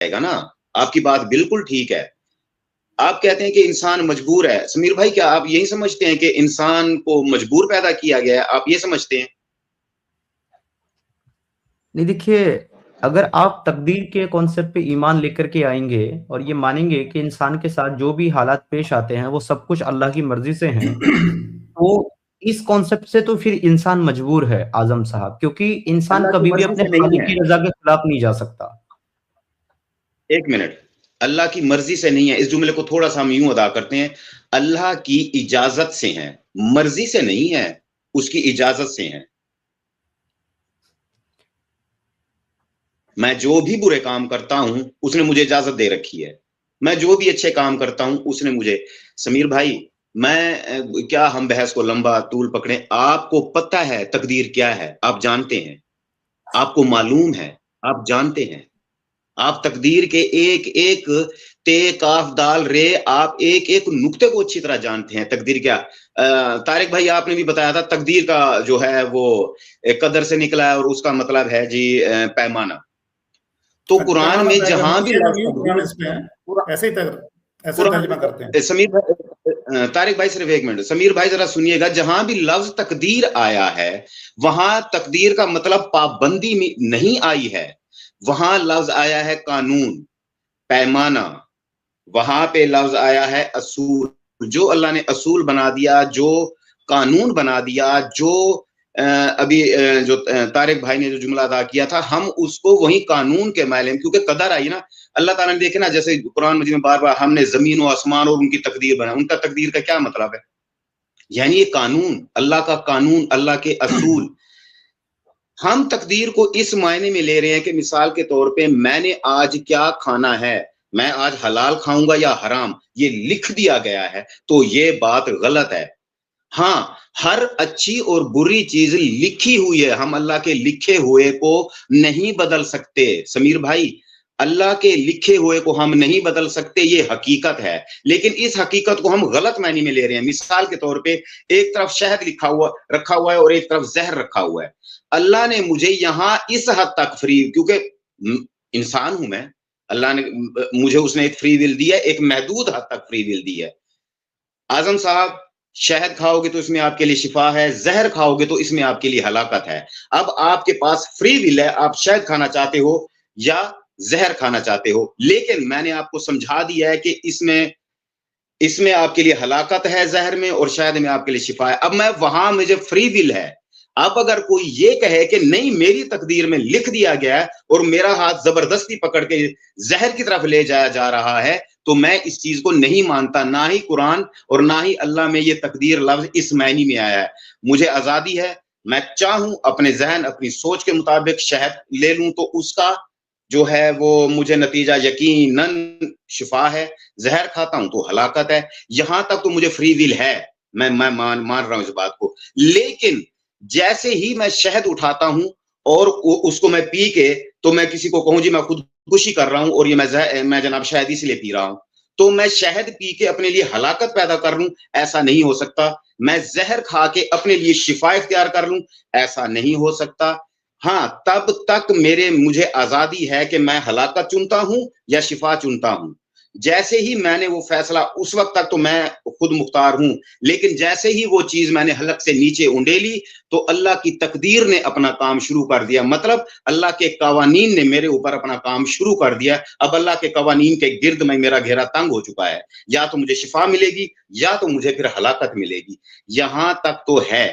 जाएगा ना। आपकी बात बिल्कुल ठीक है। आप कहते हैं कि इंसान मजबूर है। समीर भाई, क्या आप यही समझते हैं कि इंसान को मजबूर पैदा किया गया है? आप ये समझते हैं? नहीं, देखिए, अगर आप तकदीर के कॉन्सेप्ट पे ईमान लेकर के आएंगे और ये मानेंगे कि इंसान के साथ जो भी हालात पेश आते हैं वो सब कुछ अल्लाह की मर्जी से हैं, तो इस कॉन्सेप्ट से तो फिर इंसान मजबूर है आजम साहब, क्योंकि इंसान अल्लाह की कभी भी मर्जी अपने से नहीं खालिक है। की रजा के खिलाफ नहीं जा सकता। एक मिनट, अल्लाह की मर्जी से नहीं है, इस जुमले को थोड़ा सा हम यूं अदा करते हैं, अल्लाह की इजाजत से है, मर्जी से नहीं है, उसकी इजाजत से है। मैं जो भी बुरे काम करता हूं उसने मुझे इजाजत दे रखी है, मैं जो भी अच्छे काम करता हूं उसने मुझे। समीर भाई, मैं क्या हम बहस को लंबा तूल पकड़े? आपको पता है तकदीर क्या है, आप जानते हैं, आपको मालूम है, आप जानते हैं, आप तकदीर के एक एक ते काफ दाल रे, आप एक एक नुक्ते को अच्छी तरह जानते हैं। तकदीर क्या, तारिक भाई आपने भी बताया था, तकदीर का जो है वो कदर से निकला है और उसका मतलब है जी पैमाना। तो कुरान पैमाना में तय जहां करना, भी ये न्यू कुरान तकदीर, इसमें है, ऐसे तर्जमा करते हैं। कुरान, समीर भाई, तारिक भाई सिर्फ एक मिनट, समीर भाई जरा सुनिएगा, जहां भी लफ्ज तकदीर आया है वहां तकदीर का मतलब पाबंदी में नहीं आई है, वहां लफ्ज आया है कानून, पैमाना, वहां पे लफ्ज आया है असूल। जो अल्लाह ने असूल बना दिया, जो कानून बना दिया, जो अभी जो तारिक भाई ने जो जुमला अदा किया था, हम उसको वही कानून के मायले में, क्योंकि कदर आई ना, अल्लाह ताला ने देखे ना, जैसे कुरान मजीद में बार बार हमने जमीन और आसमान और उनकी तकदीर बनाया, उनका तकदीर का क्या मतलब है? यानी ये कानून, अल्लाह का कानून, अल्लाह के असूल। हम तकदीर को इस मायने में ले रहे हैं कि मिसाल के तौर पे मैंने आज क्या खाना है, मैं आज हलाल खाऊंगा या हराम, ये लिख दिया गया है, तो ये बात गलत है। हाँ, हर अच्छी और बुरी चीज लिखी हुई है, हम अल्लाह के लिखे हुए को नहीं बदल सकते। समीर भाई, अल्लाह के लिखे हुए को हम नहीं बदल सकते, ये हकीकत है, लेकिन इस हकीकत को हम गलत मायने में ले रहे हैं। मिसाल के तौर पे एक तरफ शहद रखा हुआ है और एक तरफ जहर रखा हुआ है। अल्लाह ने मुझे यहां इस हद तक फ्री, क्योंकि इंसान हूं मैं, अल्लाह ने मुझे उसने एक फ्री विल दी है, एक महदूद हद तक फ्री विल दी है। आजम साहब, शहद खाओगे तो इसमें आपके लिए शिफा है, जहर खाओगे तो इसमें आपके लिए हलाकत है। अब आपके पास फ्री विल है, आप शहद खाना चाहते हो या जहर खाना चाहते हो, लेकिन मैंने आपको समझा दिया है कि इसमें इसमें आपके लिए हलाकत है जहर में, और शहद में आपके लिए शिफा है। अब मैं वहां, मुझे फ्री विल है। अब अगर कोई ये कहे कि नहीं मेरी तकदीर में लिख दिया गया है और मेरा हाथ जबरदस्ती पकड़ के जहर की तरफ ले जाया जा रहा है, तो मैं इस चीज को नहीं मानता। ना ही कुरान और ना ही अल्लाह में ये तकदीर लफ्ज इस मायने में आया है। मुझे आजादी है, मैं चाहूं अपने जहन, अपनी सोच के मुताबिक शहद ले लूं तो उसका जो है वो मुझे नतीजा यकीनन शिफा है, जहर खाता हूं तो हलाकत है। यहां तक तो मुझे फ्री विल है, मैं मान रहा हूं इस बात को। लेकिन जैसे ही मैं शहद उठाता हूं और उसको मैं पी के, तो मैं किसी को कहूं जी मैं खुदकुशी कर रहा हूं और ये मैं जनाब शहद इसलिए पी रहा हूं, तो मैं शहद पी के अपने लिए हलाकत पैदा कर लूं, ऐसा नहीं हो सकता। मैं जहर खा के अपने लिए शिफा इख्तियार कर लूं, ऐसा नहीं हो सकता। हाँ, तब तक मुझे आजादी है कि मैं हलाकत चुनता हूं या शिफा चुनता हूं। जैसे ही मैंने वो फैसला, उस वक्त तक तो मैं खुद मुख्तार हूं, लेकिन जैसे ही वो चीज मैंने हलक से नीचे उंडेली, तो अल्लाह की तकदीर ने अपना काम शुरू कर दिया। मतलब अल्लाह के कवानीन ने मेरे ऊपर अपना काम शुरू कर दिया। अब अल्लाह के कवानीन के गिर्द में मेरा घेरा तंग हो चुका है, या तो मुझे शिफा मिलेगी या तो मुझे फिर हलाकत मिलेगी। यहां तक तो है।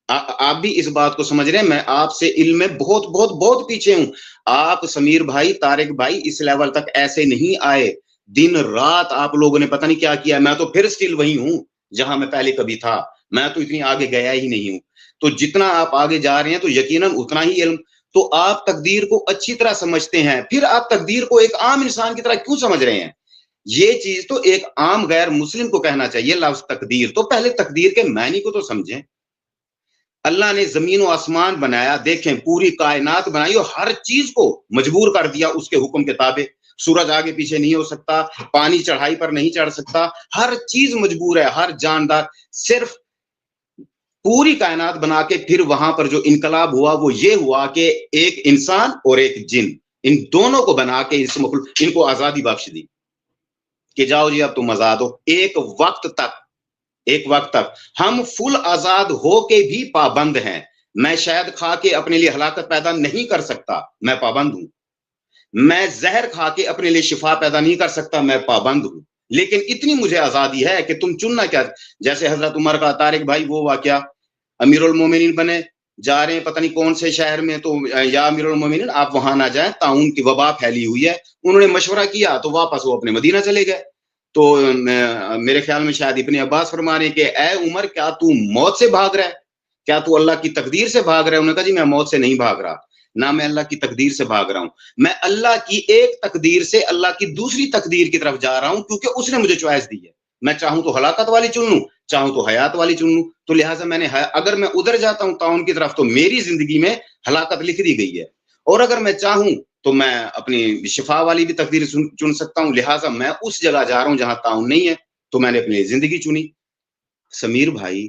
आप भी इस बात को समझ रहे हैं, मैं आपसे इल्म में बहुत बहुत बहुत पीछे हूं। आप समीर भाई, तारिक भाई इस लेवल तक ऐसे नहीं आए। दिन रात आप लोगों ने पता नहीं क्या किया, मैं तो फिर स्टिल वही हूं जहां मैं पहले कभी था। मैं तो इतनी आगे गया ही नहीं हूं। तो जितना आप आगे जा रहे हैं तो यकीनन उतना ही इल्म। तो आप तकदीर को अच्छी तरह समझते हैं, फिर आप तकदीर को एक आम इंसान की तरह क्यों समझ रहे हैं? ये चीज तो एक आम गैर मुस्लिम को कहना चाहिए लफ्ज तकदीर। तो पहले तकदीर के मायने को तो समझें। अल्लाह ने जमीन और आसमान बनाया, देखें पूरी कायनात बनाई और हर चीज को मजबूर कर दिया उसके हुक्म के ताबे। सूरज आगे पीछे नहीं हो सकता, पानी चढ़ाई पर नहीं चढ़ सकता, हर चीज मजबूर है, हर जानदार। सिर्फ पूरी कायनात बना के फिर वहां पर जो इनकलाब हुआ वो ये हुआ कि एक इंसान और एक जिन, ان دونوں کو بنا کے ان کو آزادی بخش دی کہ جاؤ جی اب تم آزاد ہو. ایک وقت تک ہم فل آزاد ہو کے بھی پابند ہیں. میں شہد کھا کے اپنے لیے ہلاکت پیدا نہیں کر سکتا, میں پابند ہوں. میں زہر کھا کے اپنے لیے شفا پیدا نہیں کر سکتا, میں پابند ہوں. لیکن اتنی مجھے آزادی ہے کہ تم چننا کیا, جیسے حضرت عمر کا طارق بھائی وہ واقعہ, امیر المومنین بنے, جا رہے ہیں پتہ نہیں کون سے شہر میں, تو یا امیر المومنین آپ وہاں نہ جائیں, طاعون کی وبا پھیلی ہوئی ہے. انہوں نے مشورہ کیا تو واپس وہ اپنے مدینہ چلے گئے. تو میرے خیال میں شاید ابن عباس فرما رہے ہیں کہ اے عمر کیا تو موت سے بھاگ رہا ہے, کیا تو اللہ کی تقدیر سے بھاگ رہا ہے؟ انہوں نے کہا جی میں موت سے نہیں بھاگ رہا, نہ میں اللہ کی تقدیر سے بھاگ رہا ہوں, میں اللہ کی ایک تقدیر سے اللہ کی دوسری تقدیر کی طرف جا رہا ہوں, کیونکہ اس نے مجھے چوائس دی ہے. میں چاہوں تو ہلاکت والی چن لوں, چاہوں تو حیات والی چن لوں. تو لہٰذا میں نے اگر میں ادھر جاتا ہوں طاعون کی طرف تو میری زندگی میں ہلاکت لکھ دی گئی ہے, اور اگر میں چاہوں تو میں اپنی شفا والی بھی تقدیر چن سکتا ہوں. لہٰذا میں اس جگہ جا رہا ہوں جہاں طاعون نہیں ہے, تو میں نے اپنی زندگی چنی. سمیر بھائی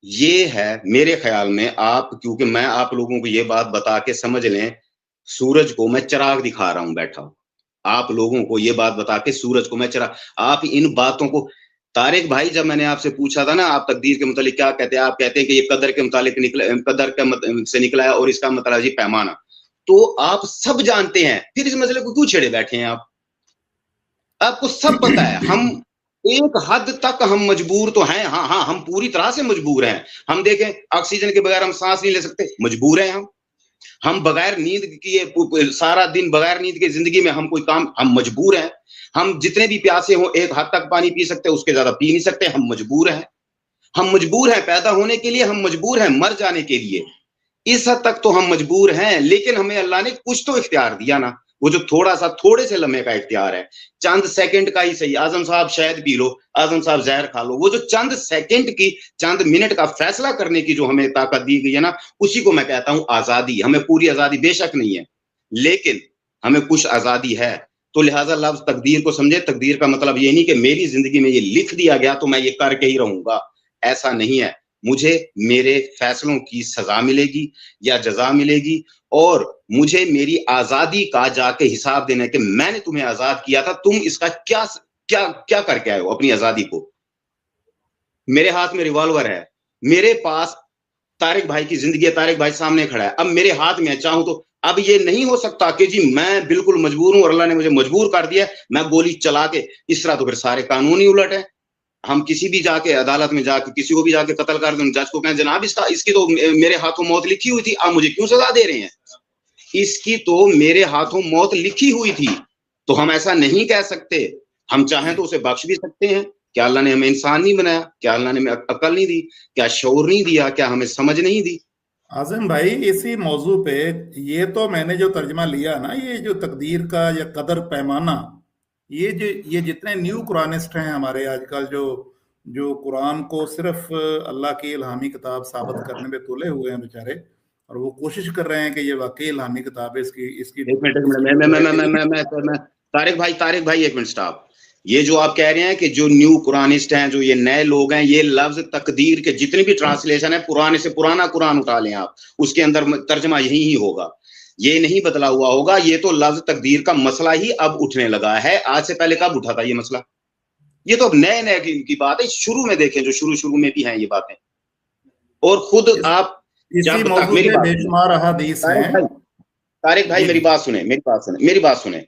یہ ہے میرے خیال میں, آپ کیونکہ میں آپ لوگوں کو یہ بات بتا کے سمجھ لیں, سورج کو میں چراغ دکھا رہا ہوں بیٹھا ہوں, آپ لوگوں کو یہ بات بتا کے سورج کو میں چراغ, آپ ان باتوں کو. طارق بھائی جب میں نے آپ سے پوچھا تھا نا آپ تقدیر کے متعلق کیا کہتے ہیں, آپ کہتے ہیں کہ یہ قدر کے متعلق قدر سے نکلا ہے اور اس کا مطلب جی پیمانہ. تو آپ سب جانتے ہیں, پھر اس مسئلے کو کیوں چھیڑے بیٹھے ہیں آپ کو سب پتا ہے. ہم ایک حد تک ہم مجبور تو ہیں, ہاں ہم پوری طرح سے مجبور ہیں. ہم دیکھیں آکسیجن کے بغیر ہم سانس نہیں لے سکتے, مجبور ہیں ہم بغیر نیند کیے سارا دن بغیر نیند کی زندگی میں ہم کوئی کام, ہم مجبور ہیں. ہم جتنے بھی پیاسے ہوں ایک حد تک پانی پی سکتے, اس کے زیادہ پی نہیں سکتے, ہم مجبور ہیں. ہم مجبور ہیں پیدا ہونے کے لیے, ہم مجبور ہیں مر جانے کے لیے. اس حد تک تو ہم مجبور ہیں, لیکن ہمیں اللہ نے کچھ تو اختیار دیا نا, وہ جو تھوڑے سے لمحے کا اختیار ہے, چند سیکنڈ کا ہی صحیح. اعظم صاحب شہد پی لو, اعظم صاحب زہر کھا لو, وہ جو چند سیکنڈ کی چند منٹ کا فیصلہ کرنے کی جو ہمیں طاقت دی گئی ہے نا, اسی کو میں کہتا ہوں آزادی. ہمیں پوری آزادی بے شک نہیں ہے, لیکن ہمیں کچھ آزادی ہے. تو لہٰذا لفظ تقدیر کو سمجھے. تقدیر کا مطلب یہ نہیں کہ میری زندگی میں یہ لکھ دیا گیا تو میں یہ کر کے ہی رہوں گا, ایسا نہیں ہے. مجھے میرے فیصلوں کی سزا ملے گی یا جزا ملے گی, اور مجھے میری آزادی کا جا کے حساب دینا کہ میں نے تمہیں آزاد کیا تھا, تم اس کا کیا کر کے آئے ہو اپنی آزادی کو. میرے ہاتھ میں ریوالور ہے, میرے پاس طارق بھائی کی زندگی ہے, طارق بھائی سامنے کھڑا ہے, اب میرے ہاتھ میں چاہوں تو اب یہ نہیں ہو سکتا کہ جی میں بالکل مجبور ہوں اور اللہ نے مجھے مجبور کر دیا میں گولی چلا کے, اس طرح تو پھر سارے قانون ہی الٹ ہے. ہم کسی بھی جا کے عدالت میں جا کے کسی کو بھی جا کے قتل کر دیں, جج کو کہیں جناب اس کی تو میرے ہاتھوں موت لکھی ہوئی تھی, آپ مجھے کیوں سزا دے رہے ہیں؟ اس کی تو میرے ہاتھوں موت لکھی ہوئی تھی. تو ہم ایسا نہیں کہہ سکتے. ہم چاہیں تو اسے بخش بھی سکتے ہیں. کیا اللہ نے ہمیں انسان نہیں بنایا؟ کیا اللہ نے ہمیں عقل نہیں دی؟ کیا شعور نہیں دیا؟ کیا ہمیں سمجھ نہیں دی؟ اعظم بھائی اسی موضوع پہ یہ تو میں نے جو ترجمہ لیا نا, یہ جو تقدیر کا یا قدر پیمانہ, یہ جتنے نیو قرآنسٹ ہیں ہمارے آج کل جو قرآن کو صرف اللہ کی الہامی کتاب ثابت کرنے پہ تلے ہوئے ہیں بیچارے, اور وہ کوشش کر رہے ہیں کہ یہ واقعی الہامی کتاب ہے. اس کی طارق بھائی ایک منٹ سٹاپ. یہ جو آپ کہہ رہے ہیں کہ جو نیو قرآنسٹ ہیں, جو یہ نئے لوگ ہیں, یہ لفظ تقدیر کے جتنے بھی ٹرانسلیشن ہے پرانے سے پرانا قرآن اٹھا لیں آپ, اس کے اندر ترجمہ یہی ہوگا, یہ نہیں بدلا ہوا ہوگا. یہ تو لفظ تقدیر کا مسئلہ ہی اب اٹھنے لگا ہے, آج سے پہلے کب اٹھا تھا یہ مسئلہ؟ یہ تو اب نئے کی بات ہے. شروع میں دیکھیں جو شروع میں بھی ہیں یہ باتیں, اور خود آپ طارق بھائی میری بات سنیں.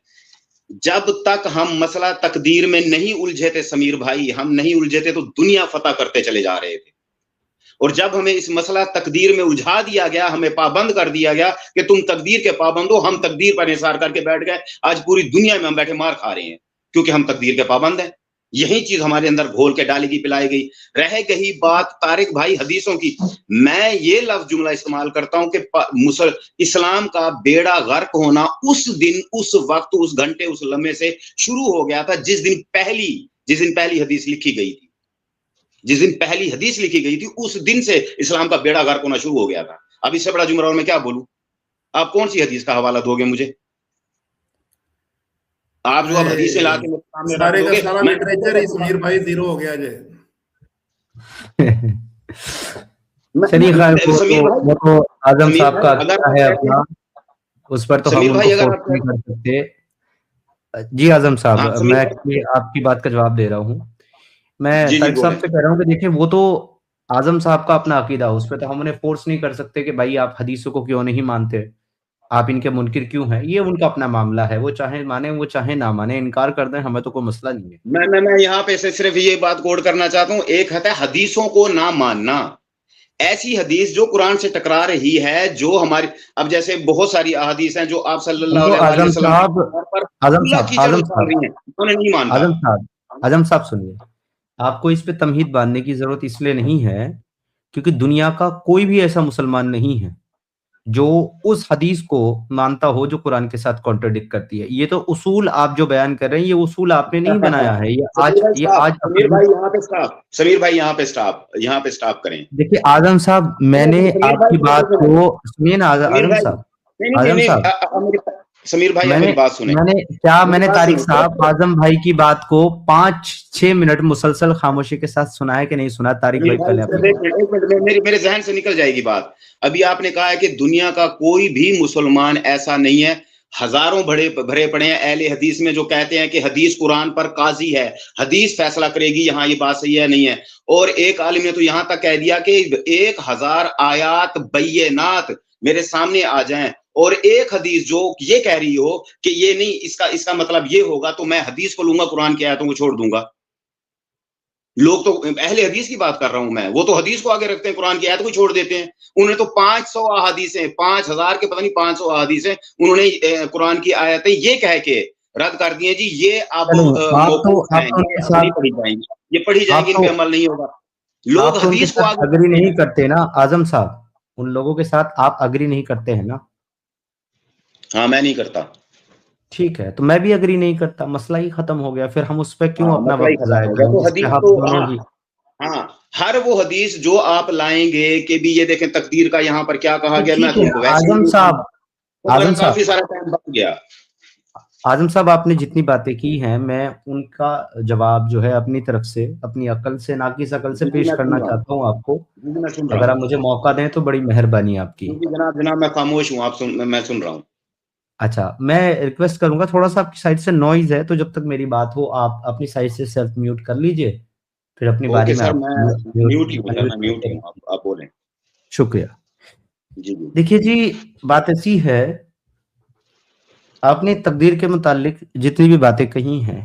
جب تک ہم مسئلہ تقدیر میں نہیں الجھے تھے سمیر بھائی, ہم نہیں الجھے تھے تو دنیا فتح کرتے چلے جا رہے تھے. اور جب ہمیں اس مسئلہ تقدیر میں الجھا دیا گیا, ہمیں پابند کر دیا گیا کہ تم تقدیر کے پابند ہو, ہم تقدیر پر انحصار کر کے بیٹھ گئے. آج پوری دنیا میں ہم بیٹھے مار کھا رہے ہیں کیونکہ ہم تقدیر کے پابند ہیں. یہی چیز ہمارے اندر گھول کے ڈالی گئی, پلائی گئی. رہ گئی بات طارق بھائی حدیثوں کی, میں یہ لفظ جملہ استعمال کرتا ہوں کہ اسلام کا بیڑا غرق ہونا اس دن, اس وقت, اس گھنٹے, اس لمحے سے شروع ہو گیا تھا جس دن پہلی حدیث لکھی گئی تھی. جس دن پہلی حدیث لکھی گئی تھی اس دن سے اسلام کا بیڑا غرق ہونا شروع ہو گیا تھا. اب اس سے بڑا جملہ اور میں کیا بولوں؟ آپ کون سی حدیث کا حوالہ دو گے مجھے؟ آپ جو اب حدیثیں لا کے میرے سامنے لٹریچر ہی سمیر بھائی زیرو ہو گیا جی. چلیے خیر, اعظم صاحب کا ہے اپنا, اس پر تو ہم سمیر ان بھائی کو اگر فورس آپ نہیں کر سکتے. جی اعظم صاحب, ہاں میں سمیر بھائی ایکچولی آپ کی بات کا جواب دے رہا ہوں. میں جی طارق بولیں. صاحب سے کہہ رہا ہوں کہ دیکھیں وہ تو اعظم صاحب کا اپنا عقیدہ, اس پہ تو ہم انہیں فورس نہیں کر سکتے کہ بھائی آپ حدیثوں کو کیوں نہیں مانتے, آپ ان کے منکر کیوں ہیں. یہ ان کا اپنا معاملہ ہے, وہ چاہے مانیں وہ چاہے نہ مانیں, انکار کر دیں, ہمیں تو کوئی مسئلہ نہیں ہے. میں یہاں پہ صرف یہ بات کوڈ کرنا چاہتا ہوں. ایک ہے حدیثوں کو نہ ماننا, ایسی حدیث جو قرآن سے ٹکرا رہی ہے, جو ہماری اب جیسے بہت ساری احادیث ہیں جو آپ صلی اللہ تو علیہ وآلہ اعظم وسلم صاحب, پر اعظم اللہ صاحب, کیچڑ اعظم اتار صاحب, رہی ہیں, انہیں نہیں مانتا. اعظم صاحب, اعظم صاحب سنیے, آپ کو اس پہ تمہید باندھنے کی ضرورت اس لیے نہیں ہے کیونکہ دنیا کا کوئی بھی ایسا مسلمان نہیں ہے جو اس حدیث کو مانتا ہو جو قرآن کے ساتھ کانٹرڈکٹ کرتی ہے. یہ تو اصول آپ جو بیان کر رہے ہیں, یہ اصول آپ نے نہیں بنایا ہے, یہ آج سمیر بھائی یہاں پہ سٹاپ, سمیر بھائی یہاں پہ سٹاپ کریں. دیکھیے اعظم صاحب, میں نے سمیر آپ بھائی کی بات کو سنیے نا سمیر اعظم بھائی صاحب, نہیں اعظم صاحب, سمیر بھائی آپ میری بات سنیں. میں نے بات طارق سنیں. صاحب اعظم بھائی کی بات کو 5-6 منٹ مسلسل خاموشی کے ساتھ سنا ہے کہ نہیں سنا؟ طارق سمیر بھائی بھائی پہلے اپنی صرف بات. ایک منٹ میرے ذہن سے نکل جائے گی بات. ابھی آپ نے کہا ہے کہ دنیا کا کوئی بھی مسلمان ایسا نہیں ہے, ہزاروں بھرے پڑے ہیں اہل حدیث میں جو کہتے ہیں کہ حدیث قرآن پر قاضی ہے, حدیث فیصلہ کرے گی یہاں یہ بات صحیح ہے نہیں ہے. اور ایک عالم نے تو یہاں تک کہہ دیا کہ 1000 آیات بینات میرے سامنے آ جائیں اور ایک حدیث جو یہ کہہ رہی ہو کہ یہ نہیں, اس کا مطلب یہ ہوگا, تو میں حدیث کو لوں گا, قرآن کی آیتوں کو چھوڑ دوں گا. لوگ تو اہل حدیث کی بات کر رہا ہوں میں, وہ تو حدیث کو آگے رکھتے ہیں, قرآن کی آیت کو چھوڑ دیتے ہیں. انہیں تو 500 احادیثیں, 5000 کے پتہ نہیں 500 احادیثیں انہوں نے قرآن کی آیتیں یہ کہہ کے رد کر دیے جی یہ اب موقوف ہیں, یہ اب نہیں پڑھی جائیں گی, یہ پڑھی جائیں گی, ان پہ عمل نہیں ہوگا. لوگ آپ تو ان کے حدیث کو ساتھ آگے اگری رکھتے نہیں ہیں. کرتے نا اعظم صاحب, ان لوگوں کے ساتھ آپ اگری نہیں کرتے ہیں نا؟ ہاں میں نہیں کرتا. ٹھیک ہے, تو میں بھی اگری نہیں کرتا, مسئلہ ہی ختم ہو گیا. پھر ہم اس پہ کیوں اپنا مسئلہ ہی وقت ختم ضائع ہو گیا. کریں تو جس پہ حدیث ہم تو دونوں ہی. ہاں ہر وہ حدیث جو آپ لائیں گے کہ بھی یہ دیکھیں تقدیر کا یہاں پر کیا کہا گیا, میں ٹھیک ہے تم کو ویسے اعظم ہی صاحب, اعظم صاحب, کافی سارا ٹائم بچ گیا. اعظم صاحب آپ نے جتنی باتیں کی ہیں میں ان کا جواب جو ہے اپنی طرف سے, اپنی عقل سے, ناقص عقل سے پیش میں کرنا سن رہا ہوں, چاہتا ہوں آپ کو. میں سن رہا اگر ہوں. آپ مجھے موقع دیں تو بڑی مہربانی آپ کی. جناب میں خاموش ہوں, میں سن رہا ہوں. اچھا, میں ریکویسٹ کروں گا, تھوڑا سا آپ کی سائڈ سے نوائز ہے, تو جب تک میری بات ہو آپ اپنی سائڈ سے سیلف میوٹ کر لیجئے, پھر اپنی باری اوکے میں سر, آپ میں میوٹ ہی ہوں سر, میں میوٹ ہی ہوں, آپ بولیں. شکریہ. جی جی. دیکھیے جی, بات ایسی ہے, آپ نے تقدیر کے متعلق جتنی بھی باتیں کہی ہیں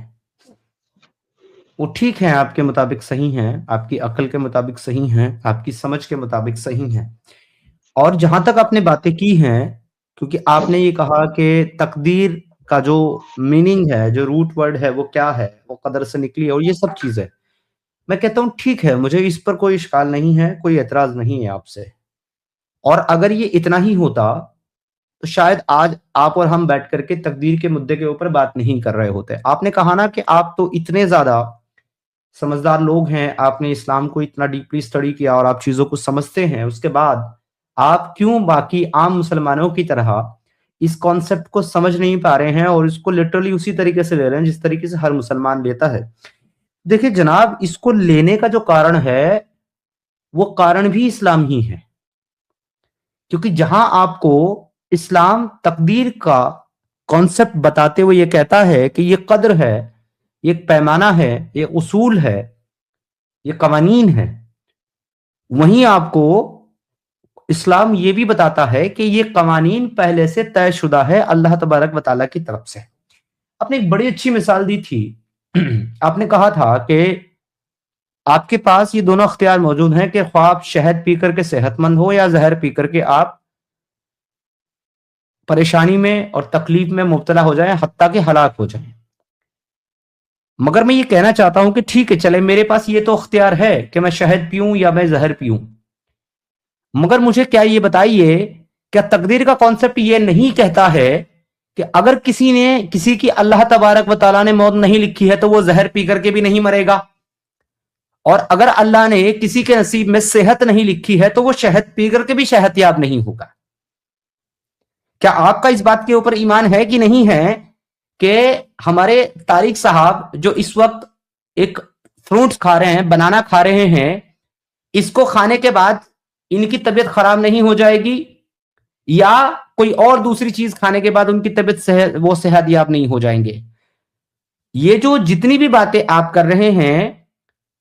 وہ ٹھیک ہیں, آپ کے مطابق صحیح ہیں, آپ کی عقل کے مطابق صحیح ہیں, آپ کی سمجھ کے مطابق صحیح ہیں. اور جہاں تک آپ نے باتیں کی ہیں, کیونکہ آپ نے یہ کہا کہ تقدیر کا جو میننگ ہے, جو روٹ ورڈ ہے وہ کیا ہے, وہ قدر سے نکلی ہے, اور یہ سب چیزیں, میں کہتا ہوں ٹھیک ہے, مجھے اس پر کوئی اشکال نہیں ہے, کوئی اعتراض نہیں ہے آپ سے. اور اگر یہ اتنا ہی ہوتا تو شاید آج آپ اور ہم بیٹھ کر کے تقدیر کے مدعے کے اوپر بات نہیں کر رہے ہوتے. آپ نے کہا نا کہ آپ تو اتنے زیادہ سمجھدار لوگ ہیں, آپ نے اسلام کو اتنا ڈیپلی اسٹڈی کیا اور آپ چیزوں کو سمجھتے ہیں, اس کے بعد آپ کیوں باقی عام مسلمانوں کی طرح اس کانسیپٹ کو سمجھ نہیں پا رہے ہیں اور اس کو لٹرلی اسی طریقے سے لے رہے ہیں جس طریقے سے ہر مسلمان لیتا ہے؟ دیکھیں جناب, اس کو لینے کا جو کارن ہے وہ کارن بھی اسلام ہی ہے, کیونکہ جہاں آپ کو اسلام تقدیر کا کانسیپٹ بتاتے ہوئے یہ کہتا ہے کہ یہ قدر ہے, یہ پیمانہ ہے, یہ اصول ہے, یہ قوانین ہے, وہیں آپ کو اسلام یہ بھی بتاتا ہے کہ یہ قوانین پہلے سے طے شدہ ہے اللہ تبارک و تعالیٰ کی طرف سے. آپ نے ایک بڑی اچھی مثال دی تھی, آپ نے کہا تھا کہ آپ کے پاس یہ دونوں اختیار موجود ہیں کہ خواہ آپ شہد پی کر کے صحت مند ہو یا زہر پی کر کے آپ پریشانی میں اور تکلیف میں مبتلا ہو جائیں, حتیٰ کہ ہلاک ہو جائیں. مگر میں یہ کہنا چاہتا ہوں کہ ٹھیک ہے, چلے میرے پاس یہ تو اختیار ہے کہ میں شہد پیوں یا میں زہر پیوں, مگر مجھے کیا یہ بتائیے, کیا تقدیر کا کانسیپٹ یہ نہیں کہتا ہے کہ اگر کسی نے کسی کی اللہ تبارک و تعالیٰ نے موت نہیں لکھی ہے تو وہ زہر پی کر کے بھی نہیں مرے گا, اور اگر اللہ نے کسی کے نصیب میں صحت نہیں لکھی ہے تو وہ شہد پی کر کے بھی صحت یاب نہیں ہوگا؟ کیا آپ کا اس بات کے اوپر ایمان ہے کہ نہیں ہے کہ ہمارے طارق صاحب جو اس وقت ایک فروٹس کھا رہے ہیں, بنانا کھا رہے ہیں, اس کو کھانے کے بعد ان کی طبیعت خراب نہیں ہو جائے گی؟ या कोई और दूसरी चीज खाने के बाद उनकी तबीयत वो सेहतयाब नहीं हो जाएंगे। ये जो जितनी भी बातें आप कर रहे हैं,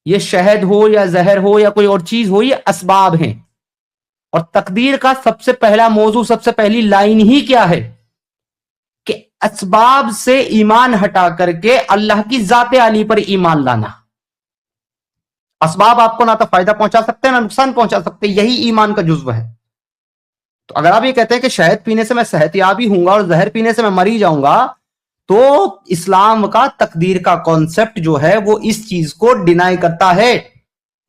ये शहद हो या जहर हो या कोई और चीज हो, ये असबाब हैं। और तकदीर का सबसे पहला मौजू, सबसे पहली लाइन ही क्या है कि असबाब से ईमान हटा करके अल्लाह की जाते आली पर ईमान लाना। असबाब आपको ना तो फायदा पहुंचा सकते हैं ना नुकसान पहुंचा सकते, यही ईमान का जुज्व है। तो अगर आप ये कहते हैं कि शहद पीने से मैं सेहतयाब ही होऊंगा और जहर पीने से मैं मर ही जाऊंगा, तो इस्लाम का तकदीर का कॉन्सेप्ट जो है वो इस चीज को डिनाई करता है।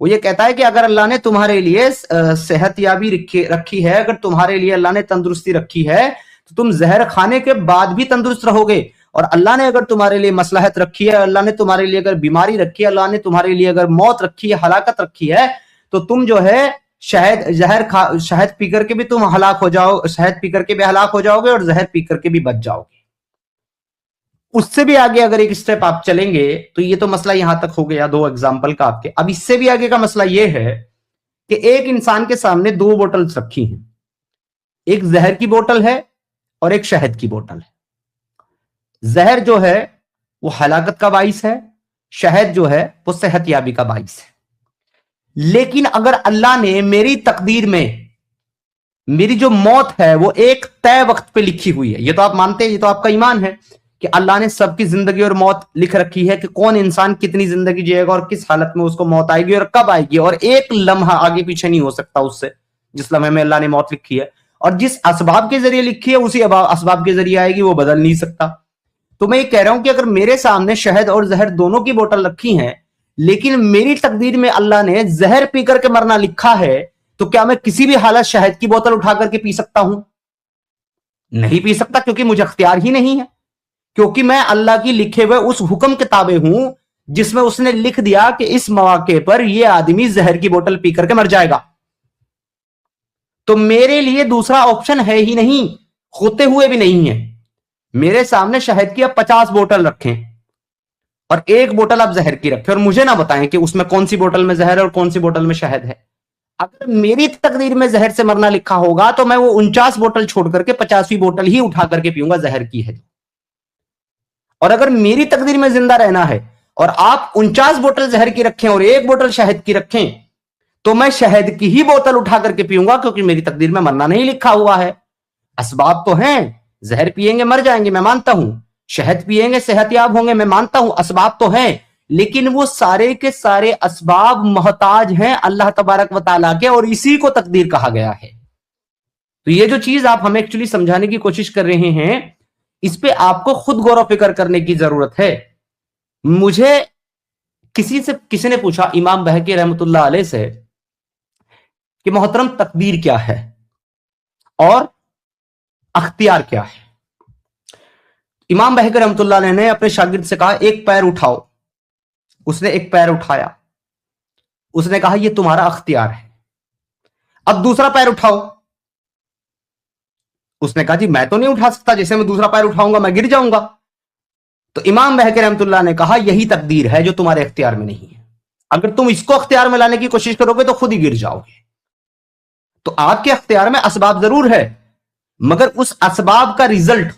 वो ये कहता है कि अगर अल्लाह ने तुम्हारे लिए सेहतयाबी रखी है, अगर तुम्हारे लिए अल्लाह ने तंदुरुस्ती रखी है, तो तुम जहर खाने के बाद भी तंदुरुस्त रहोगे। और अल्लाह ने अगर तुम्हारे लिए मसलहत रखी है, अल्लाह ने तुम्हारे लिए अगर बीमारी रखी है, अल्लाह ने तुम्हारे लिए अगर मौत रखी है, हलाकत रखी है, तो तुम जो है शहद पी करके भी तुम हलाक हो जाओ, शहद पी करके भी हलाक हो जाओगे और जहर पी करके भी बच जाओगे। उससे भी आगे अगर एक स्टेप आप चलेंगे तो ये तो मसला यहां तक हो गया 2 एग्जाम्पल का आपके। अब इससे भी आगे का मसला ये है कि एक इंसान के सामने 2 बोतल्स रखी हैं, एक जहर की बोतल है और एक शहद की बोतल है। जहर जो है वो हलाकत का बाइस है, शहद जो है वो सेहतयाबी का बाइस है। लेकिन अगर अल्लाह ने मेरी तकदीर में मेरी जो मौत है वो एक तय वक्त पे लिखी हुई है, ये तो आप मानते हैं, ये तो आपका ईमान है कि अल्लाह ने सबकी जिंदगी और मौत लिख रखी है कि कौन इंसान कितनी जिंदगी जिएगा और किस हालत में उसको मौत आएगी और कब आएगी, और एक लम्हा आगे पीछे नहीं हो सकता उससे, जिस लम्हे में अल्लाह ने मौत लिखी है। और जिस असबाब के जरिए लिखी है उसी असबाब के जरिए आएगी, वो बदल नहीं सकता। तो मैं ये कह रहा हूं कि अगर मेरे सामने शहद और जहर दोनों की बोतल रखी है, लेकिन मेरी तकदीर में अल्लाह ने जहर पी करके मरना लिखा है, तो क्या मैं किसी भी हालत शहद की बोतल उठा करके पी सकता हूं? नहीं पी सकता, क्योंकि मुझे अख्तियार ही नहीं है, क्योंकि मैं अल्लाह की लिखे हुए उस हुक्म के ताबे हूं जिसमें उसने लिख दिया कि इस मौके पर यह आदमी जहर की बोतल पी करके मर जाएगा। तो मेरे लिए दूसरा ऑप्शन है ही नहीं, होते हुए भी नहीं है। मेरे सामने शहद की अब 50 बोतल रखें और एक बोतल आप जहर की रखें और मुझे ना बताएं कि उसमें कौन सी बोतल में जहर है और कौन सी बोतल में शहद है। अगर मेरी तकदीर में जहर से मरना लिखा होगा तो मैं वो 49 बोतल छोड़ करके 50वीं बोतल ही उठा करके पीऊंगा, जहर की है। और अगर मेरी तकदीर में जिंदा रहना है और आप 49 बोतल जहर की रखें और एक बोतल शहद की रखें, तो मैं शहद की ही बोतल उठा करके पीऊंगा, क्योंकि मेरी तकदीर में मरना नहीं लिखा हुआ है। असबाब तो हैं, जहर पिएंगे मर जाएंगे, मैं मानता हूं, शहद पिएंगे सेहतयाब होंगे, मैं मानता हूं, असबाब तो हैं, लेकिन वो सारे के सारे असबाब मोहताज हैं अल्लाह तबारक व तआला के, और इसी को तकदीर कहा गया है। तो ये जो चीज आप हमें एक्चुअली समझाने की कोशिश कर रहे हैं, इस पे आपको खुद गौर फिक्र करने की जरूरत है। मुझे किसी ने पूछा इमाम बहकी रहमतुल्लाह अलैह से कि मोहतरम तकदीर क्या है और अख्तियार क्या है। इमाम बहकी रहमतुल्लाह अलैह ने अपने शागिर्द से कहा एक पैर उठाओ। उसने एक पैर उठाया, उसने कहा यह तुम्हारा अख्तियार है। अब दूसरा पैर उठाओ। उसने कहा जी मैं तो नहीं उठा सकता, जैसे मैं दूसरा पैर उठाऊंगा मैं गिर जाऊंगा। तो इमाम बहकी रहमतुल्लाह ने कहा यही तकदीर है जो तुम्हारे अख्तियार में नहीं है। अगर तुम इसको अख्तियार में लाने की कोशिश करोगे तो खुद ही गिर जाओगे। तो आपके अख्तियार में असबाब जरूर है, मगर उस असबाब का रिजल्ट,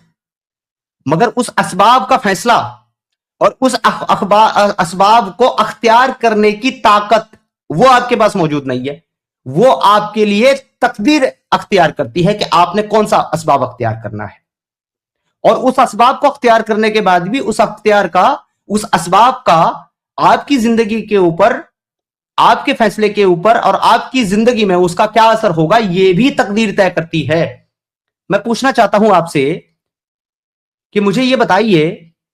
मगर उस असबाब का फैसला और उस असबाब को अख्तियार करने की ताकत वो आपके पास मौजूद नहीं है। वो आपके लिए तकदीर अख्तियार करती है कि आपने कौन सा असबाब अख्तियार करना है, और उस असबाब को अख्तियार करने के बाद भी उस अख्तियार का, उस असबाब का आपकी जिंदगी के ऊपर, आपके फैसले के ऊपर और आपकी जिंदगी में उसका क्या असर होगा, यह भी तकदीर तय करती है। मैं पूछना चाहता हूं आपसे कि मुझे यह बताइए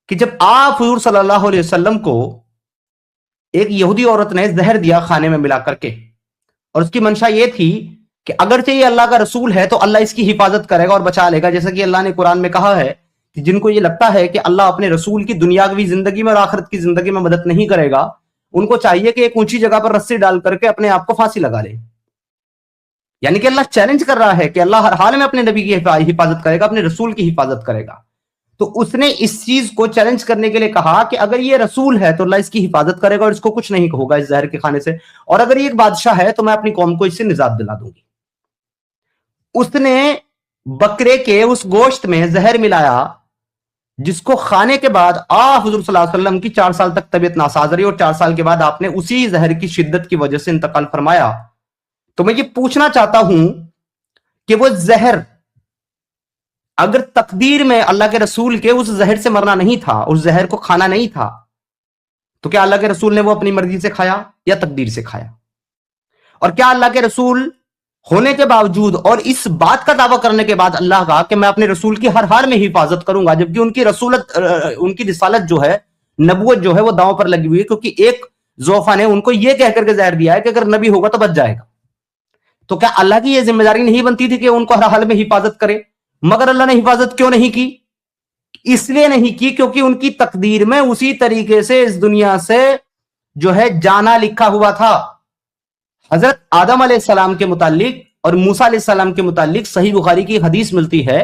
कि जब आप हुजूर सल्लल्लाहु अलैहि वसल्लम को एक यहूदी औरत ने जहर दिया खाने में मिला करके, और उसकी मंशा यह थी कि अगरचे ये अल्लाह का रसूल है तो अल्लाह इसकी हिफाजत करेगा और बचा लेगा, जैसा कि अल्लाह ने कुरान में कहा है कि जिनको ये लगता है कि अल्लाह अपने रसूल की दुनियावी जिंदगी में और आखिरत की जिंदगी में मदद नहीं करेगा, उनको चाहिए कि एक ऊंची जगह पर रस्सी डाल करके अपने आप को फांसी लगा ले। यानी कि अल्लाह चैलेंज कर रहा है कि अल्लाह हर हाल में अपने नबी की हिफाजत करेगा, अपने रसूल की हिफाजत करेगा। तो उसने इस चीज को चैलेंज करने के लिए कहा कि अगर ये रसूल है तो अल्लाह इसकी हिफाजत करेगा और इसको कुछ नहीं होगा इस जहर के खाने से, और अगर ये एक बादशाह है तो मैं अपनी कौम को इससे निजात दिला दूंगी। उसने बकरे के उस गोश्त में जहर मिलाया, जिसको खाने के बाद हुजूर सल्लल्लाहु अलैहि वसल्लम की 4 साल तक तबीयत नासाज रही और 4 साल के बाद आपने उसी जहर की शिद्दत की वजह से इंतकाल फरमाया। तो मैं ये पूछना चाहता हूं कि वो जहर अगर तकदीर में अल्लाह के रसूल के उस जहर से मरना नहीं था, उस जहर को खाना नहीं था, तो क्या अल्लाह के रसूल ने वो अपनी मर्जी से खाया या तकदीर से खाया? और क्या अल्लाह के रसूल होने के बावजूद और इस बात का दावा करने के बाद अल्लाह का कि मैं अपने रसूल की हर हाल में हिफाजत करूंगा, जबकि उनकी रसूलत उनकी रिसालत जो है, नबूवत जो है, वो दांव पर लगी हुई है, क्योंकि एक जोफा ने उनको यह कहकर के जहर दिया है कि अगर नबी होगा तो बच जाएगा। तो क्या अल्लाह की यह जिम्मेदारी नहीं बनती थी कि उनको हर हाल में हिफाजत करे? मगर अल्लाह ने हिफाजत क्यों नहीं की? इसलिए नहीं की क्योंकि उनकी तकदीर में उसी तरीके से इस दुनिया से जो है जाना लिखा हुआ था। हजरत आदम अलैहिस्सलाम के मुतालिक और मूसा अलैहिस्सलाम के मुतालिक सही बुखारी की हदीस मिलती है,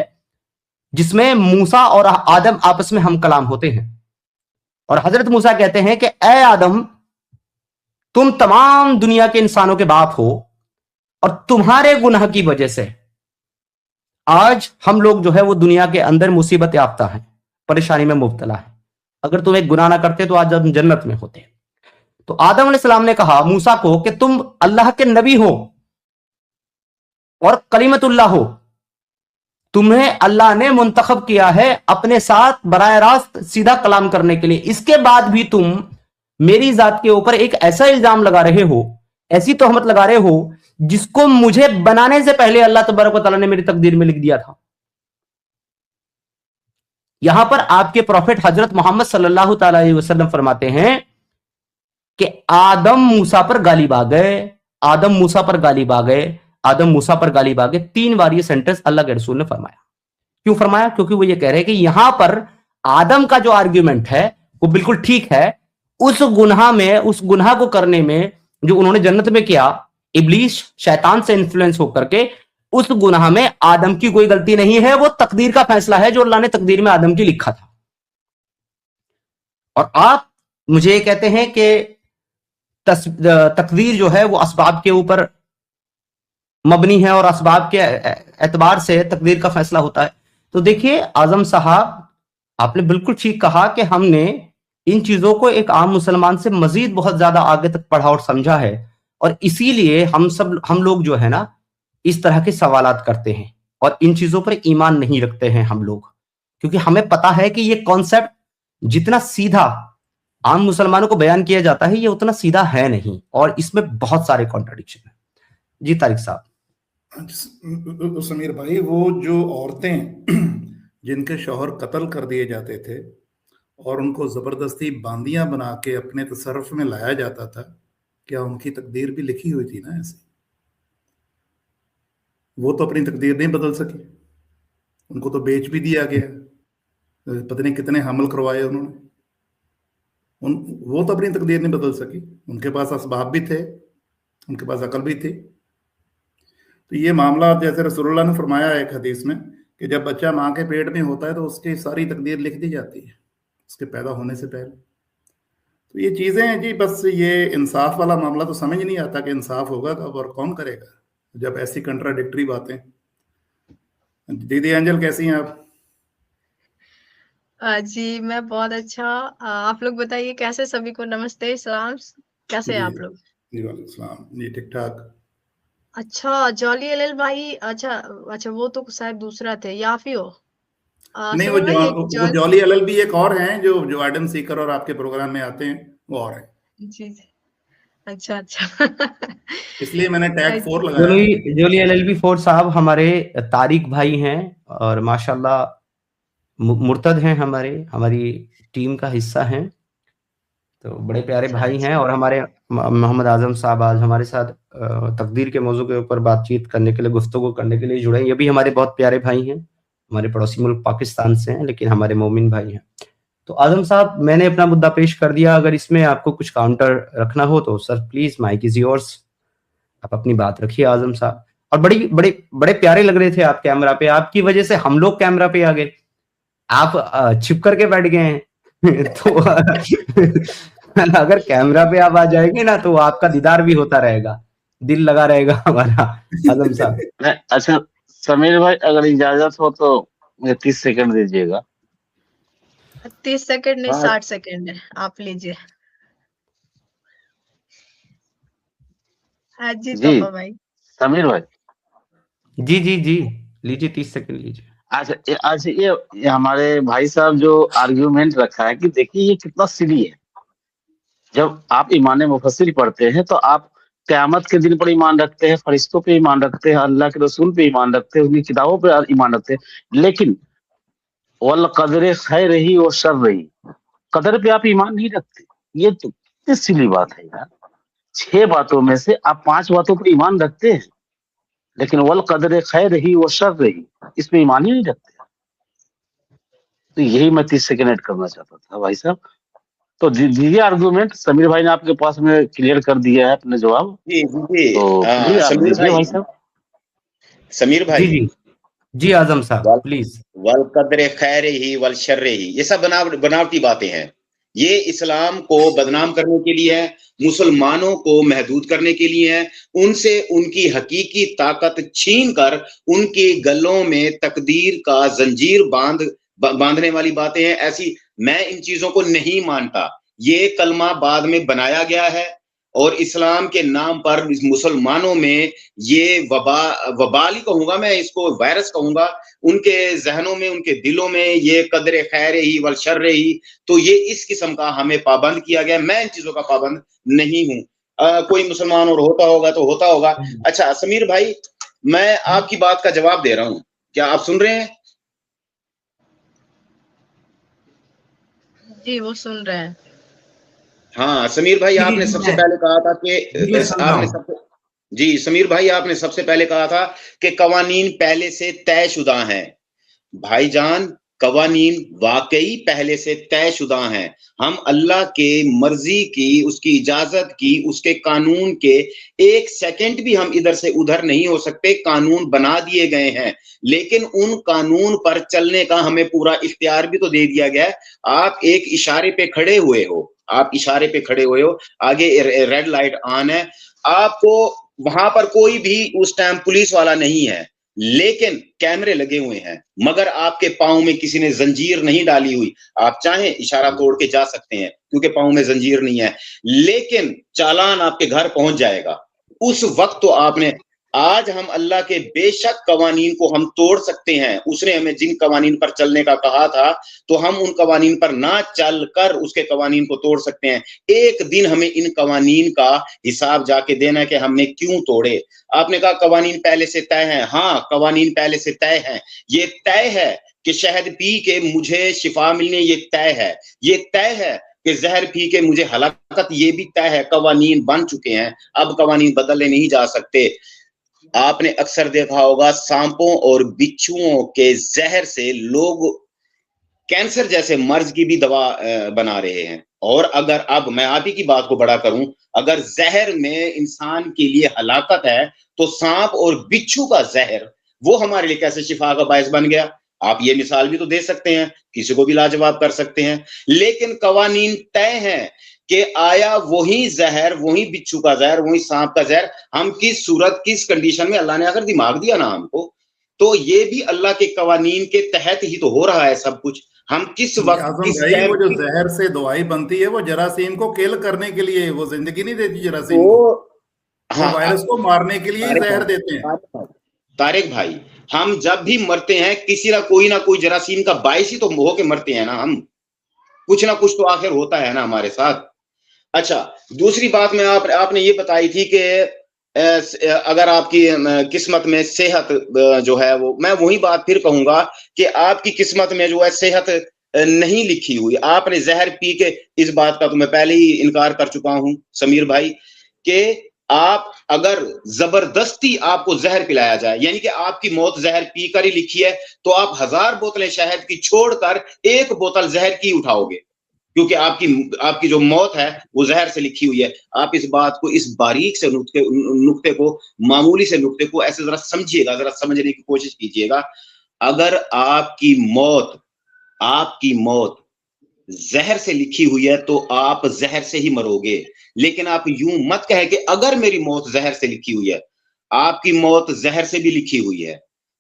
जिसमें मूसा और आदम आपस में हम कलाम होते हैं और हजरत मूसा कहते हैं कि ए आदम, तुम तमाम दुनिया के इंसानों के बाप हो और तुम्हारे गुनाह की वजह से आज हम लोग जो है वो दुनिया के अंदर मुसीबत याफ्ता हैं, परेशानी में मुब्तला है। अगर तुम एक गुनाह ना करते तो आज हम जन्नत में होते। तो आदम अलैहिस्सलाम ने कहा मूसा को कि तुम अल्लाह के नबी हो और कलीमतुल्लाह हो, तुम्हें अल्लाह ने मुंतखब किया है अपने साथ बराह रास्त सीधा कलाम करने के लिए। इसके बाद भी तुम मेरी जात के ऊपर एक ऐसा इल्जाम लगा रहे हो, ऐसी तोहमत लगा रहे हो जिसको मुझे बनाने से पहले अल्लाह तबारक व तआला ने मेरी तकदीर में लिख दिया था। यहां पर आपके प्रॉफिट हजरत मोहम्मद सल्लल्लाहु तआला अलैहि वसल्लम फरमाते हैं कि आदम मूसा पर गालिब आ गए, आदम मूसा पर गालिब आ गए, आदम मूसा पर गालिब आ गए। 3 बार ये सेंटेंस अल्लाह के रसूल ने फरमाया। क्यों फरमाया? क्योंकि वो ये कह रहे हैं कि यहां पर आदम का जो आर्ग्यूमेंट है वो बिल्कुल ठीक है। उस गुनाह में, उस गुनाह को करने में जो उन्होंने जन्नत में किया, इब्लीस शैतान से इन्फ्लुएंस होकर के, उस गुनाह में आदम की कोई गलती नहीं है। वो तकदीर का फैसला है जो अल्लाह ने तकदीर में आदम की लिखा था। और आप मुझे ये कहते हैं कि तकदीर जो है वो असबाब के ऊपर मबनी है और असबाब के एतबार से तकदीर का फैसला होता है। तो देखिए आजम साहब, आपने बिल्कुल ठीक कहा कि हमने इन चीजों को एक आम मुसलमान से मजीद बहुत ज्यादा आगे तक पढ़ा और समझा है, और इसीलिए हम लोग जो है ना इस तरह के सवालात करते हैं और इन चीजों पर ईमान नहीं रखते हैं हम लोग, क्योंकि हमें पता है कि ये कॉन्सेप्ट जितना सीधा आम मुसलमानों को बयान किया जाता है ये उतना सीधा है नहीं, और इसमें बहुत सारे कॉन्ट्रडिक्शन है। जी तारिक साहब। समीर भाई, वो जो औरतें जिनके शौहर कत्ल कर दिए जाते थे और उनको जबरदस्ती बांदियां बना के अपने तसर्रुफ में लाया जाता था, क्या उनकी तकदीर भी लिखी हुई थी ना ऐसे? वो तो अपनी तकदीर नहीं बदल सके, उनको तो बेच भी दिया गया, पता नहीं कितने हमल करवाए उन्होंने। वो तो अपनी तकदीर नहीं बदल सकी। उनके पास असबाब भी थे, उनके पास अकल भी थी। तो ये मामला जैसे रसूलुल्लाह ने फरमाया एक हदीस में कि जब बच्चा माँ के पेट में होता है तो उसकी सारी तकदीर लिख दी जाती है उसके पैदा होने से पहले। तो ये चीज़ें हैं जी, बस ये इंसाफ वाला मामला तो समझ नहीं आता कि इंसाफ होगा कब और कौन करेगा जब ऐसी कंट्राडिक्टरी बातें। दीदी एंजल, कैसी हैं आप? जी मैं बहुत अच्छा। आप लोग बताइए कैसे? सभी को नमस्ते, सलाम, कैसे हैं आप लोग? जी वालेकुम सलाम, जी ठीक ठाक। अच्छा, जॉली एलएल भाई, अच्छा वो तो शायद दूसरा थे, या फिर हो? नहीं, वो जॉली एलएल भी एक और हैं जो एडम सीकर और आपके प्रोग्राम में आते हैं, वो और हैं। जी अच्छा इसलिए मैंने टैग 4 लगाया। जॉली एलएलबी 4 साहब हमारे तारिक भाई हैं और माशाल्लाह मुर्तद हैं, हमारी टीम का हिस्सा हैं, तो बड़े प्यारे भाई हैं। और हमारे मोहम्मद आजम साहब आज हमारे साथ तकदीर के मौजू के ऊपर बातचीत करने के लिए, गुफ्तगू करने के लिए जुड़े हैं। ये भी हमारे बहुत प्यारे भाई हैं, हमारे पड़ोसी मुल्क पाकिस्तान से हैं, लेकिन हमारे मोमिन भाई हैं। तो आजम साहब, मैंने अपना मुद्दा पेश कर दिया, अगर इसमें आपको कुछ काउंटर रखना हो तो sir please, mic is yours, आप अपनी बात रखिए आजम साहब। और बड़े प्यारे लग रहे थे आप कैमरा पे, आपकी वजह से हम लोग कैमरा पे आ गए, आप छिप करके बैठ गए हैं तो अगर कैमरा पे आप आ जाएंगे ना तो आपका दीदार भी होता रहेगा, दिल लगा रहेगा हमारा आजम साहब। अच्छा समीर भाई अगर इजाजत हो तो मुझे 30 सेकंड दीजिएगा। 30 सेकंड नहीं, हाँ। 60 सेकंड है, आप लीजिए। हाँ जी जी तोफा भाई। समीर भाई, जी जी जी, लीजिए 30 सेकंड लीजिए। अच्छा ये हमारे भाई साहब जो आर्ग्यूमेंट रखा है कि देखिए ये कितना सिली है। जब आप ईमान मुफस्सिल पढ़ते हैं तो आप क़यामत के दिन पर ईमान रखते हैं, फरिश्तों पे ईमान रखते हैं, अल्लाह के रसूल पे ईमान रखते हैं, उनकी किताबों पे ईमान रखते हैं, लेकिन वल कदर खैर रही और शर रही, कदर पे आप ईमान नहीं रखते। ये तो कितनी सिली बात है यार। 6 बातों में से आप 5 बातों पर ईमान रखते हैं, लेकिन वल कदर खैर रही और शर रही, इस पे ईमान ही नहीं रखते। तो यही मैं 30 सेकंड ऐड करना चाहता था भाई साहब। तो दीजिए आर्गुमेंट। समीर भाई ने आपके पास में क्लियर कर दिया है अपने जवाब। जी जी तो प्लीज आप समीर दीजिए भाई, भाई साहब। समीर जी भाई, जी जी आजम साहब प्लीज। वल कदर खैर ही वल शर्र ही, ये सब बनावटी बातें हैं। ये इस्लाम को बदनाम करने के लिए है, मुसलमानों को महदूद करने के लिए है, उनसे उनकी हकीकी ताकत छीन कर उनके गलों में तकदीर का जंजीर बांधने वाली बातें हैं। ऐसी मैं इन चीजों को नहीं मानता। ये कलमा बाद में बनाया गया है और इस्लाम के नाम पर मुसलमानों में ये वबाल ही कहूंगा, मैं इसको वायरस कहूंगा, उनके जहनों में, उनके दिलों में ये कदर खैर ही वल शर्र ही, तो ये इस किस्म का हमें पाबंद किया गया। मैं इन चीजों का पाबंद नहीं हूं। कोई मुसलमान और होता होगा तो होता होगा। अच्छा समीर भाई, मैं आपकी बात का जवाब दे रहा हूं, क्या आप सुन रहे हैं? जी वो सुन रहे हैं। हाँ समीर भाई, आपने सबसे पहले कहा था कि जी समीर भाई, आपने सबसे पहले कहा था कि कवानीन पहले से तयशुदा हैं। भाईजान, कवानीन वाकई पहले से तयशुदा हैं। हम अल्लाह के मर्जी की, उसकी इजाजत की, उसके कानून के एक सेकंड भी हम इधर से उधर नहीं हो सकते। कानून बना दिए गए हैं, लेकिन उन कानून पर चलने का हमें पूरा इख्तियार भी तो दे दिया गया है। आप एक इशारे पे खड़े हुए हो, आप इशारे पे खड़े हुए हो, आगे रेड लाइट ऑन है, आपको वहां पर कोई भी उस टाइम पुलिस वाला नहीं है, लेकिन कैमरे लगे हुए हैं, मगर आपके पांव में किसी ने जंजीर नहीं डाली हुई। आप चाहें इशारा तोड़ के जा सकते हैं क्योंकि पांव में जंजीर नहीं है, लेकिन चालान आपके घर पहुंच जाएगा। उस वक्त तो आपने, आज हम अल्लाह के बेशक कवानीन को हम तोड़ सकते हैं। उसने हमें जिन कवानीन पर चलने का कहा था, तो हम उन कवानीन पर ना चलकर उसके कवानीन को तोड़ सकते हैं। एक दिन हमें इन कवानीन का हिसाब जाके देना है कि हमने क्यों तोड़े। आपने कहा कवानीन पहले से तय है। हाँ, कवानीन पहले से तय है। ये तय है कि शहद पी के मुझे शिफा मिलने, ये तय है। ये तय है कि जहर पी के मुझे हलाकत, ये भी तय है। कवानीन बन चुके हैं, अब कवानीन बदले नहीं जा सकते। आपने अक्सर देखा होगा सांपों और बिच्छुओं के जहर से लोग कैंसर जैसे मर्ज की भी दवा बना रहे हैं। और अगर अब मैं आप ही की बात को बड़ा करूं, अगर जहर में इंसान के लिए हलाकत है, तो सांप और बिच्छू का जहर वो हमारे लिए कैसे शिफा का बायस बन गया? आप ये मिसाल भी तो दे सकते हैं, किसी को भी लाजवाब कर सकते हैं। लेकिन कवानीन तय हैं कि आया वही जहर, वही बिच्छू का जहर, वही सांप का जहर, हम किस सूरत, किस कंडीशन में, अल्लाह ने अगर दिमाग दिया ना हमको, तो ये भी अल्लाह के कवानीन के तहत ही तो हो रहा है सब कुछ। हम किस वक्त, किस भाई, वो जो जहर से दवाई बनती है वो जरासीम को किल करने के लिए, वो जिंदगी नहीं देती जरासीम को, वो वायरस को मारने के लिए ही जहर देते हैं। तारिक भाई, हम जब भी मरते हैं किसी ना कोई जरासीम का बायस ही तो होके मरते हैं ना। हम कुछ ना कुछ तो आखिर होता है ना हमारे साथ। अच्छा, दूसरी बात में आपने ये बताई थी कि अगर आपकी किस्मत में सेहत जो है, वो मैं वही बात फिर कहूंगा कि आपकी किस्मत में जो है सेहत नहीं लिखी हुई। आपने जहर पी के, इस बात का तो मैं पहले ही इनकार कर चुका हूं समीर भाई, कि आप अगर जबरदस्ती आपको जहर पिलाया जाए, यानी कि आपकी मौत जहर पी कर ही लिखी है, तो आप 1000 बोतलें शहद की छोड़कर 1 बोतल जहर की उठाओगे, क्योंकि आपकी जो मौत है वो जहर से लिखी हुई है। आप इस बात को, इस बारीक से नुक्ते को, मामूली से नुक्ते को ऐसे जरा समझिएगा, जरा समझने की कोशिश कीजिएगा। अगर आपकी मौत जहर से लिखी हुई है तो आप जहर से ही मरोगे। लेकिन आप यूं मत कहे कि अगर मेरी मौत जहर से लिखी हुई है। आपकी मौत जहर से भी लिखी हुई है,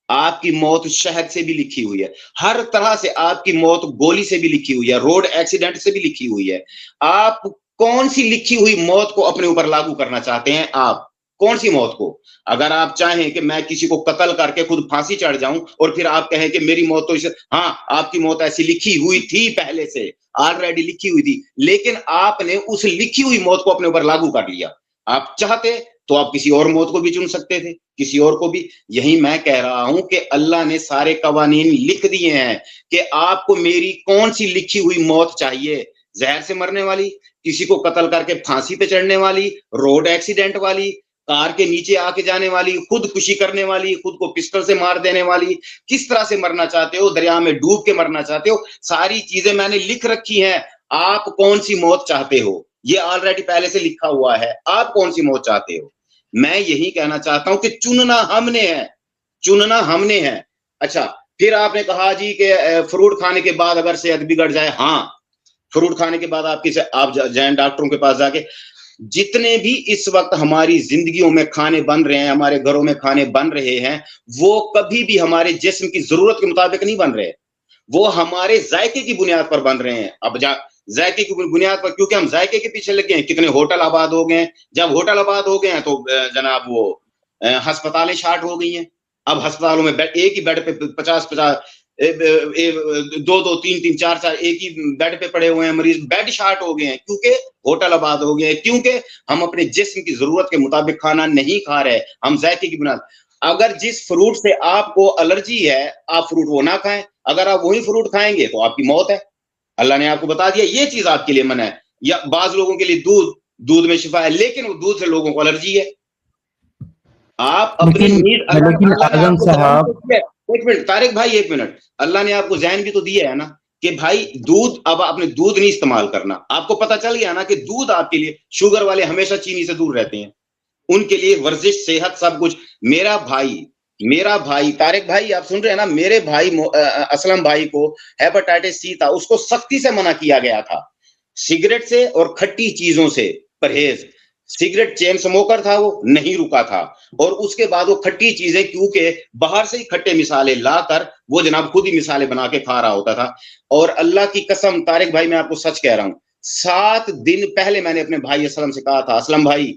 آپ کی موت شہد سے بھی لکھی ہوئی ہے, ہر طرح سے آپ کی موت گولی سے بھی لکھی ہوئی ہے, روڈ ایکسیڈنٹ سے بھی لکھی ہوئی ہے. آپ کون سی لکھی ہوئی موت کو اپنے اوپر لاگو کرنا چاہتے ہیں؟ آپ کون سی موت کو؟ اگر آپ چاہیں کہ میں کسی کو قتل کر کے خود پھانسی چڑھ جاؤں اور پھر آپ کہیں کہ میری موت تو ہاں آپ کی موت ایسی لکھی ہوئی تھی, پہلے سے آلریڈی لکھی ہوئی تھی, لیکن آپ نے اس لکھی ہوئی موت کو اپنے اوپر لاگو کر لیا. آپ چاہتے تو آپ کسی اور موت کو بھی چن سکتے تھے, کسی اور کو بھی. یہی میں کہہ رہا ہوں کہ اللہ نے سارے قوانین لکھ دیے ہیں کہ آپ کو میری کون سی لکھی ہوئی موت چاہیے, زہر سے مرنے والی, کسی کو قتل کر کے پھانسی پہ چڑھنے والی, روڈ ایکسیڈنٹ والی, کار کے نیچے آ کے جانے والی, خودکشی کرنے والی, خود کو پسٹل سے مار دینے والی, کس طرح سے مرنا چاہتے ہو, دریا میں ڈوب کے مرنا چاہتے ہو, ساری چیزیں میں نے لکھ رکھی ہیں. آپ کون سی موت چاہتے ہو یہ آلریڈی پہلے سے لکھا ہوا ہے, آپ کون سی موت چاہتے ہو. میں یہی کہنا چاہتا ہوں کہ چننا ہم نے ہے, چننا ہم نے ہے. اچھا پھر آپ نے کہا جی کہ فروٹ کھانے کے بعد اگر صحت بگڑ جائے, ہاں فروٹ کھانے کے بعد آپ جائیں ڈاکٹروں کے پاس جا کے. جتنے بھی اس وقت ہماری زندگیوں میں کھانے بن رہے ہیں, ہمارے گھروں میں کھانے بن رہے ہیں, وہ کبھی بھی ہمارے جسم کی ضرورت کے مطابق نہیں بن رہے, وہ ہمارے ذائقے کی بنیاد پر بن رہے ہیں. اب ذائقے کی بنیاد پر, کیونکہ ہم ذائقے کے پیچھے لگے ہیں. کتنے ہوٹل آباد ہو گئے ہیں, جب ہوٹل آباد ہو گئے ہیں تو جناب وہ ہسپتالیں شارٹ ہو گئی ہیں. اب ہسپتالوں میں ایک ہی بیڈ پہ 50 2 3 4 ایک ہی بیڈ پہ پڑے ہوئے ہیں مریض, بیڈ شارٹ ہو گئے ہیں کیونکہ ہوٹل آباد ہو گئے ہیں, کیونکہ ہم اپنے جسم کی ضرورت کے مطابق کھانا نہیں کھا رہے, ہم ذائقے کی بنیاد. اگر جس فروٹ سے آپ کو الرجی ہے آپ فروٹ وہ نہ کھائیں, اگر آپ وہی فروٹ کھائیں گے تو آپ کی موت ہے. اللہ نے آپ کو بتا دیا یہ چیز آپ کے لیے منع ہے. یا بعض لوگوں کے لیے دودھ میں شفا ہے, لیکن وہ دودھ سے لوگوں کو الرجی ہے. آپ اپنی اعظم صاحب ایک منٹ طارق بھائی, ایک منٹ, اللہ نے آپ کو ذہن بھی تو دیا ہے نا کہ بھائی دودھ, اب آپ نے دودھ نہیں استعمال کرنا. آپ کو پتا چل گیا نا کہ دودھ آپ کے لیے, شوگر والے ہمیشہ چینی سے دور رہتے ہیں, ان کے لیے ورزش, صحت, سب کچھ. میرا بھائی طارق بھائی آپ سن رہے ہیں نا, میرے بھائی اسلم بھائی کو ہیپاٹائٹس سی تھا, اس کو سختی سے منع کیا گیا تھا سگریٹ سے اور کھٹی چیزوں سے پرہیز. سگریٹ چین سموکر تھا, وہ نہیں رکا تھا, اور اس کے بعد وہ کھٹی چیزیں, کیونکہ باہر سے ہی کھٹے مسالے لا کر وہ جناب خود ہی مسالے بنا کے کھا رہا ہوتا تھا. اور اللہ کی قسم طارق بھائی میں آپ کو سچ کہہ رہا ہوں, 7 دن پہلے میں نے اپنے بھائی اسلم سے کہا تھا, اسلم بھائی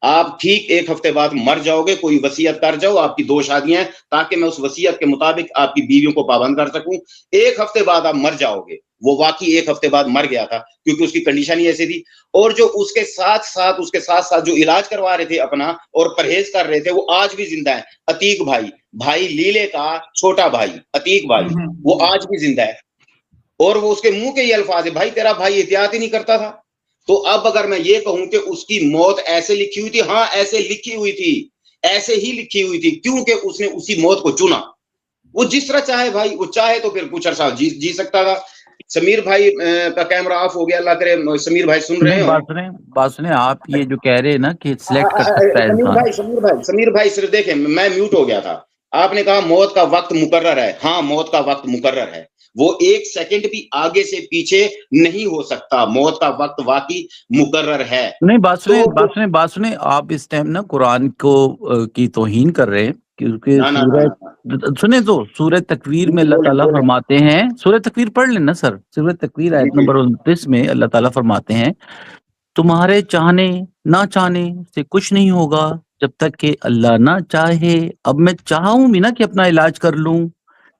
آپ ٹھیک 1 ہفتے بعد مر جاؤ گے, کوئی وصیت کر جاؤ, آپ کی 2 شادیاں ہیں, تاکہ میں اس وصیت کے مطابق آپ کی بیویوں کو پابند کر سکوں. 1 ہفتے بعد آپ مر جاؤ گے. وہ واقعی 1 ہفتے بعد مر گیا تھا, کیونکہ اس کی کنڈیشن ہی ایسی تھی. اور جو اس کے ساتھ ساتھ جو علاج کروا رہے تھے اپنا اور پرہیز کر رہے تھے, وہ آج بھی زندہ ہے. عتیق بھائی لیلے کا چھوٹا بھائی عتیق بھائی, وہ آج بھی زندہ ہے. اور وہ اس کے منہ کے یہ الفاظ ہے, بھائی تیرا بھائی احتیاط ہی نہیں کرتا تھا. تو اب اگر میں یہ کہوں کہ اس کی موت ایسے لکھی ہوئی تھی, ہاں ایسے لکھی ہوئی تھی, ایسے ہی لکھی ہوئی تھی, کیونکہ اس نے اسی موت کو چنا. وہ جس طرح چاہے بھائی, وہ چاہے تو پھر کچھ عرصہ جی سکتا تھا. سمیر بھائی کا کیمرہ آف ہو گیا, اللہ کرے سمیر بھائی سن رہے ہیں بات سنیں آپ یہ جو کہہ رہے ہیں نا کہ سلیکٹ کر سکتا ہے سمیر بھائی صرف دیکھیں, میں میوٹ ہو گیا تھا. آپ نے کہا موت کا وقت مقرر ہے, ہاں موت کا وقت مقرر ہے, وہ 1 سیکنڈ بھی آگے سے پیچھے نہیں ہو سکتا. موت کا وقت واقعی مقرر ہے. نہیں بات سنیں آپ اس ٹائم نا قرآن کو کی توہین کر رہے ہیں, کیونکہ سنیں تو سورہ تکویر میں اللہ تعالیٰ فرماتے ہیں, سورہ تکویر پڑھ لیں نا سر, سورہ تکویر آیت نمبر 29 میں اللہ تعالیٰ فرماتے ہیں تمہارے چاہنے نہ چاہنے سے کچھ نہیں ہوگا جب تک کہ اللہ نہ چاہے. اب میں چاہوں بھی نا کہ اپنا علاج کر لوں,